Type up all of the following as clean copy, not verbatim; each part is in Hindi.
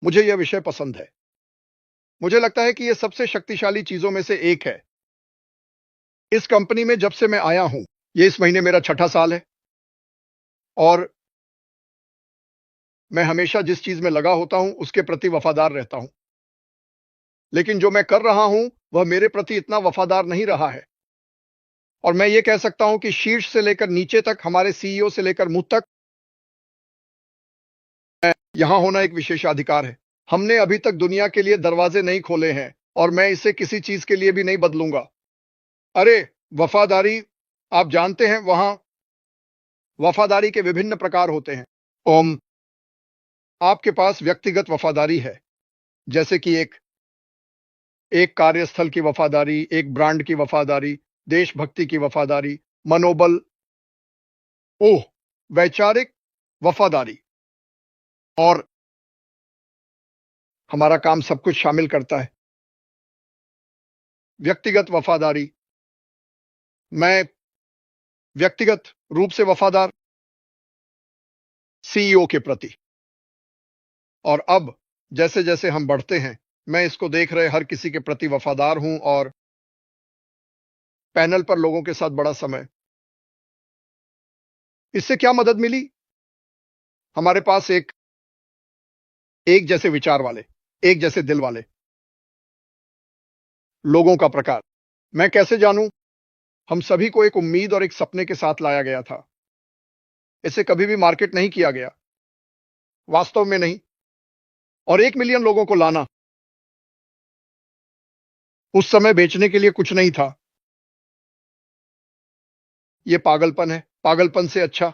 मुझे यह विषय पसंद है। मुझे लगता है कि यह सबसे शक्तिशाली चीजों में से एक है। इस कंपनी में जब से मैं आया हूं, ये इस महीने मेरा छठा साल है और मैं हमेशा जिस चीज में लगा होता हूं, उसके प्रति वफादार रहता हूं। लेकिन जो मैं कर रहा हूं, वह मेरे प्रति इतना वफादार नहीं रहा है। और मैं ये कह सकता हूं कि शीर्ष से लेकर नीचे तक, हमारे सीईओ से लेकर मुझ तक, यहां होना एक विशेषाधिकार है। हमने अभी तक दुनिया के लिए दरवाजे नहीं खोले हैं और मैं इसे किसी चीज के लिए भी नहीं बदलूंगा। अरे, वफादारी, आप जानते हैं, वहां वफादारी के विभिन्न प्रकार होते हैं। ओम, आपके पास व्यक्तिगत वफादारी है, जैसे कि एक एक कार्यस्थल की वफादारी, एक ब्रांड की वफादारी, देशभक्ति की वफादारी, मनोबल, ओह, वैचारिक वफादारी। और हमारा काम सब कुछ शामिल करता है। व्यक्तिगत वफादारी, मैं व्यक्तिगत रूप से वफादार सीईओ के प्रति। और अब जैसे जैसे हम बढ़ते हैं, मैं इसको देख रहे हर किसी के प्रति वफादार हूं और पैनल पर लोगों के साथ बड़ा समय। इससे क्या मदद मिली? हमारे पास एक जैसे विचार वाले, एक जैसे दिल वाले लोगों का प्रकार। मैं कैसे जानूं? हम सभी को एक उम्मीद और एक सपने के साथ लाया गया था। इसे कभी भी मार्केट नहीं किया गया, वास्तव में नहीं। और 1 मिलियन लोगों को लाना, उस समय बेचने के लिए कुछ नहीं था। यह पागलपन है, पागलपन से अच्छा।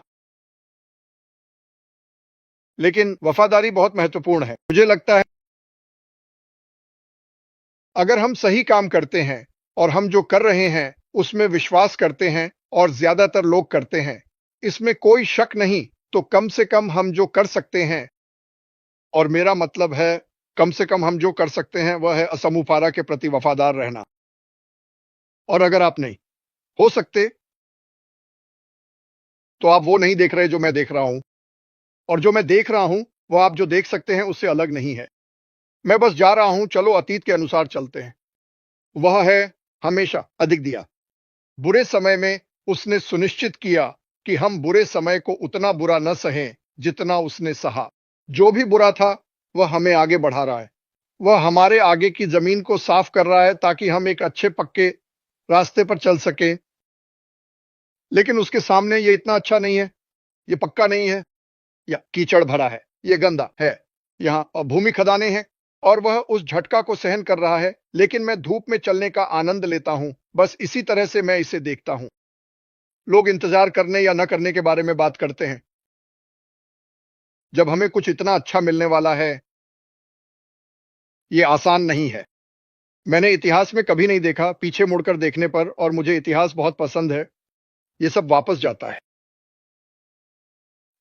लेकिन वफादारी बहुत महत्वपूर्ण है। मुझे लगता है अगर हम सही काम करते हैं और हम जो कर रहे हैं उसमें विश्वास करते हैं, और ज्यादातर लोग करते हैं, इसमें कोई शक नहीं, तो कम से कम हम जो कर सकते हैं, और मेरा मतलब है कम से कम हम जो कर सकते हैं वह है असमूफारा के प्रति वफादार रहना। और अगर आप नहीं हो सकते, तो आप वो नहीं देख रहे जो मैं देख रहा हूं, और जो मैं देख रहा हूं वो आप जो देख सकते हैं उससे अलग नहीं है। मैं बस जा रहा हूं, चलो अतीत के अनुसार चलते हैं। वह है हमेशा अधिक दिया। बुरे समय में उसने सुनिश्चित किया कि हम बुरे समय को उतना बुरा न सहें जितना उसने सहा। जो भी बुरा था वह हमें आगे बढ़ा रहा है। वह हमारे आगे की जमीन को साफ कर रहा है ताकि हम एक अच्छे पक्के रास्ते पर चल सके। लेकिन उसके सामने ये इतना अच्छा नहीं है, ये पक्का नहीं है, या कीचड़ भरा है, ये गंदा है, यहाँ भूमि खदानें हैं, और वह उस झटका को सहन कर रहा है। लेकिन मैं धूप में चलने का आनंद लेता हूं। बस इसी तरह से मैं इसे देखता हूं। लोग इंतजार करने या न करने के बारे में बात करते हैं। जब हमें कुछ इतना अच्छा मिलने वाला है, ये आसान नहीं है। मैंने इतिहास में कभी नहीं देखा पीछे मुड़कर देखने पर, और मुझे इतिहास बहुत पसंद है, ये सब वापस जाता है।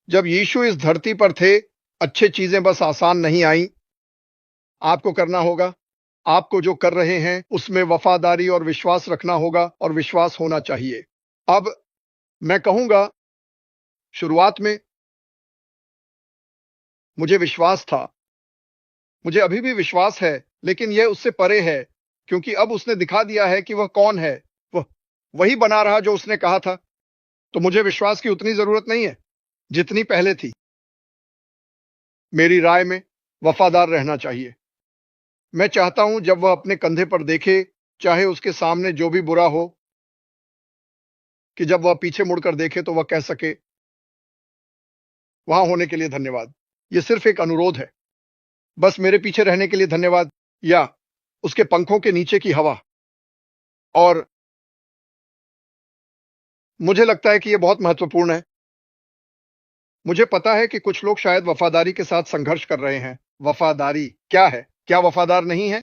जब यीशु इस धरती पर थे, अच्छे चीजें बस आसान नहीं आई। आपको करना होगा, आपको जो कर रहे हैं उसमें वफादारी और विश्वास रखना होगा, और विश्वास होना चाहिए। अब मैं कहूंगा, शुरुआत में मुझे विश्वास था, मुझे अभी भी विश्वास है, लेकिन यह उससे परे है, क्योंकि अब उसने दिखा दिया है कि वह कौन है। वह वही बना रहा जो उसने कहा था। तो मुझे विश्वास की उतनी जरूरत नहीं है जितनी पहले थी। मेरी राय में वफादार रहना चाहिए। मैं चाहता हूं जब वह अपने कंधे पर देखे, चाहे उसके सामने जो भी बुरा हो, कि जब वह पीछे मुड़कर देखे तो वह कह सके, वहां होने के लिए धन्यवाद। यह सिर्फ एक अनुरोध है। बस मेरे पीछे रहने के लिए धन्यवाद, या उसके पंखों के नीचे की हवा। और मुझे लगता है कि यह बहुत महत्वपूर्ण है। मुझे पता है कि कुछ लोग शायद वफादारी के साथ संघर्ष कर रहे हैं। वफादारी क्या है? क्या वफादार नहीं है?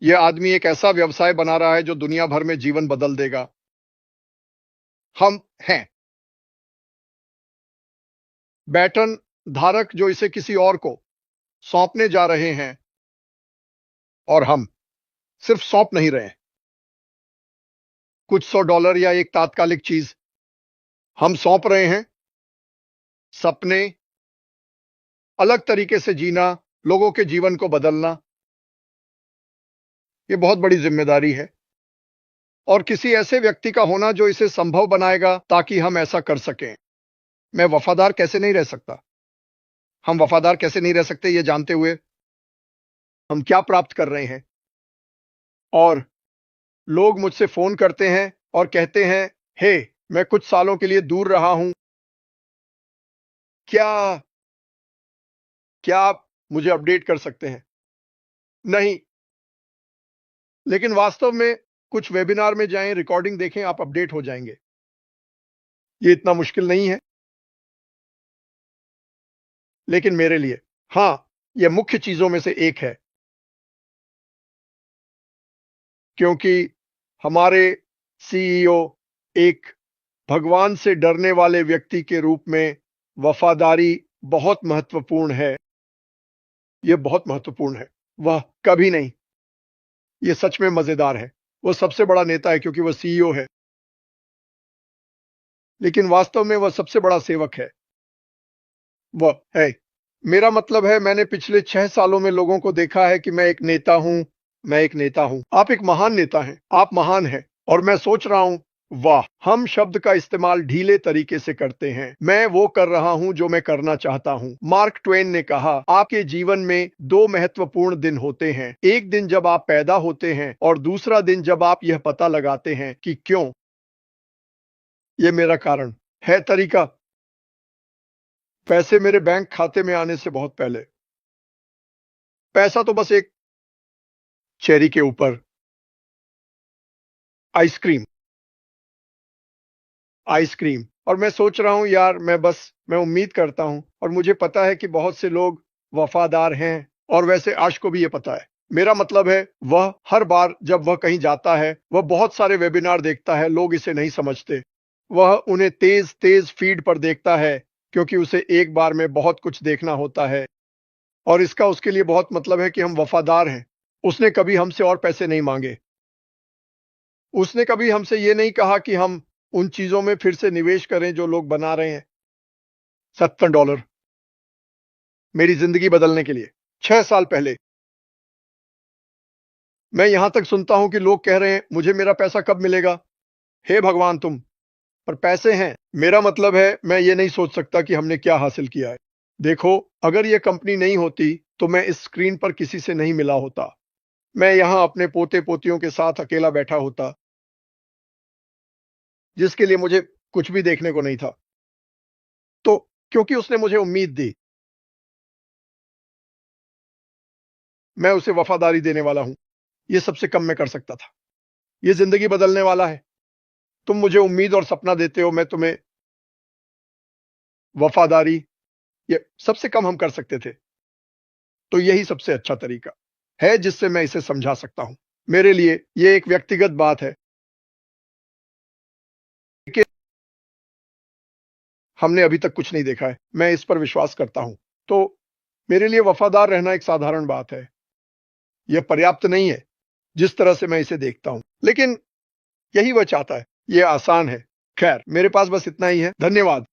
यह आदमी एक ऐसा व्यवसाय बना रहा है जो दुनिया भर में जीवन बदल देगा। हम हैं बैटन धारक जो इसे किसी और को सौंपने जा रहे हैं, और हम सिर्फ सौंप नहीं रहे हैं कुछ $100 या एक तात्कालिक चीज। हम सौंप रहे हैं सपने, अलग तरीके से जीना, लोगों के जीवन को बदलना, ये बहुत बड़ी जिम्मेदारी है। और किसी ऐसे व्यक्ति का होना जो इसे संभव बनाएगा ताकि हम ऐसा कर सकें। मैं वफादार कैसे नहीं रह सकता? हम वफादार कैसे नहीं रह सकते ये जानते हुए हम क्या प्राप्त कर रहे हैं? और लोग मुझसे फोन करते हैं और कहते हैं, हे, मैं कुछ सालों के लिए दूर रहा हूं, क्या क्या आप मुझे अपडेट कर सकते हैं? नहीं, लेकिन वास्तव में कुछ वेबिनार में जाएं, रिकॉर्डिंग देखें, आप अपडेट हो जाएंगे। ये इतना मुश्किल नहीं है। लेकिन मेरे लिए, हां, यह मुख्य चीजों में से एक है, क्योंकि हमारे सीईओ एक भगवान से डरने वाले व्यक्ति के रूप में वफादारी बहुत महत्वपूर्ण है। यह बहुत महत्वपूर्ण है। वह कभी नहीं। यह सच में मजेदार है। वह सबसे बड़ा नेता है क्योंकि वह सीईओ है, लेकिन वास्तव में वह सबसे बड़ा सेवक है। वह है। मेरा मतलब है, मैंने पिछले 6 सालों में लोगों को देखा है कि मैं एक नेता हूं, मैं एक नेता हूं। आप एक महान नेता हैं, आप महान हैं। और मैं सोच रहा हूं, वाह, हम शब्द का इस्तेमाल ढीले तरीके से करते हैं। मैं वो कर रहा हूं जो मैं करना चाहता हूं। मार्क ट्वेन ने कहा, आपके जीवन में 2 महत्वपूर्ण दिन होते हैं। एक दिन जब आप पैदा होते हैं और दूसरा दिन जब आप यह पता लगाते हैं कि क्यों। यह मेरा कारण है। तरीका, पैसे मेरे बैंक खाते में आने से बहुत पहले। पैसा तो बस एक चेरी के ऊपर। Ice cream, ice cream. और मैं सोच रहा हूं, यार, मैं उम्मीद करता हूं और मुझे पता है कि बहुत से लोग वफादार हैं, और वैसे आश को भी ये पता है। मेरा मतलब है, वह हर बार जब वह कहीं जाता है, वह बहुत सारे वेबिनार देखता है। लोग इसे नहीं समझते। वह उन्हें तेज तेज फीड पर देखता है क्योंकि उसे एक बार में बहुत कुछ देखना होता है। और इसका उसके लिए बहुत मतलब है कि हम वफादार हैं। उसने कभी हमसे और पैसे नहीं मांगे। उसने कभी हमसे ये नहीं कहा कि हम उन चीजों में फिर से निवेश करें जो लोग बना रहे हैं। $70 मेरी जिंदगी बदलने के लिए 6 साल पहले। मैं यहां तक सुनता हूं कि लोग कह रहे हैं, मुझे मेरा पैसा कब मिलेगा? हे भगवान, तुम पर पैसे हैं। मेरा मतलब है, मैं ये नहीं सोच सकता कि हमने क्या हासिल किया है। देखो, अगर यह कंपनी नहीं होती तो मैं इस स्क्रीन पर किसी से नहीं मिला होता। मैं यहां अपने पोते पोतियों के साथ अकेला बैठा होता, जिसके लिए मुझे कुछ भी देखने को नहीं था। तो क्योंकि उसने मुझे उम्मीद दी, मैं उसे वफादारी देने वाला हूं। यह सबसे कम मैं कर सकता था। यह जिंदगी बदलने वाला है। तुम मुझे उम्मीद और सपना देते हो, मैं तुम्हें वफादारी। ये सबसे कम हम कर सकते थे। तो यही सबसे अच्छा तरीका है जिससे मैं इसे समझा सकता हूं। मेरे लिए यह एक व्यक्तिगत बात है कि हमने अभी तक कुछ नहीं देखा है। मैं इस पर विश्वास करता हूं। तो मेरे लिए वफादार रहना एक साधारण बात है। यह पर्याप्त नहीं है जिस तरह से मैं इसे देखता हूं, लेकिन यही वह चाहता है। यह आसान है। खैर, मेरे पास बस इतना ही है। धन्यवाद।